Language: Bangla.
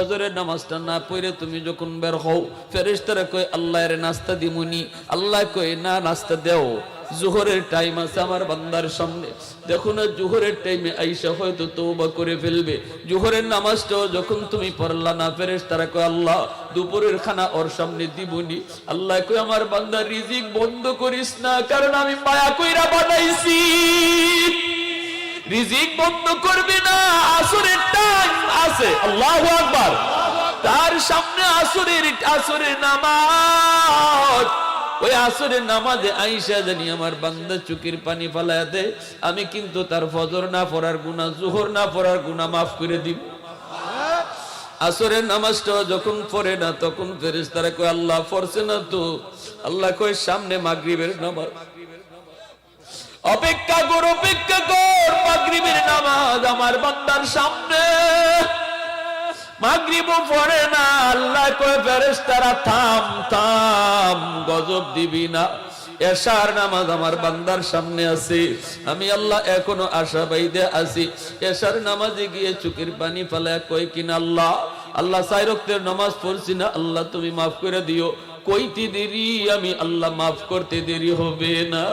ফজরের নামাজটা না পড়ে তুমি যখন বের হও, ফেরেশতারা কয় আল্লাহর নাস্তা দিমুনি, আল্লাহ কয় না নাস্তা দেও, জোহরের টাইম আছে আমার বান্দার সামনে। দেখো না জোহরের টাইমে আইসা হয়তো তওবা করে ফেলবে। জোহরের নামাজটাও যখন তুমি পড়লা না, ফেরেশতারা কয় আল্লাহ দুপুরের খানা ওর সামনে দিবনি। আল্লাহ কয় আমার বান্দার রিজিক বন্ধ করিস না, কারণ আমি মায়া কইরা বানাইছি। রিজিক বন্ধ করবে না, আসরের টাইম আছে, আল্লাহু আকবার, তার সামনে আসরের নামাজ। ওই আসরের নামাজে আইসা জানি আমার বান্দা চোখের পানি ফালায়া দেয়, আমি কিন্তু তার ফজর না পড়ার গুনাহ, জোহর না পড়ার গুনাহ মাফ করে দিব। আসরের নামাজটা যখন পড়ে না, তখন ফেরেশতারা কয় আল্লাহ পড়ছে না তো। আল্লাহ কয় সামনে মাগরিবের নামাজ, অপেক্ষা কর মাগরিবের নামাজ আমার বান্দার সামনে। মাগরিবও পড়ে না, আল্লাহ কয় ফেরেশতারা থাম থাম, গজব দিবি না। এশার নামাজ আমার বান্দার সামনে আছে, আমি আল্লাহ এখনো আশা বাইদে আছি। এশার নামাজে গিয়ে চোখের পানি ফেলায় কয় কিনা আল্লাহ আল্লাহ 4 ওয়াক্তের নামাজ পড়ছি না, আল্লাহ তুমি মাফ করে দিও। কইতে দেরি, আমি আল্লাহ মাফ করতে দেরি হবে না।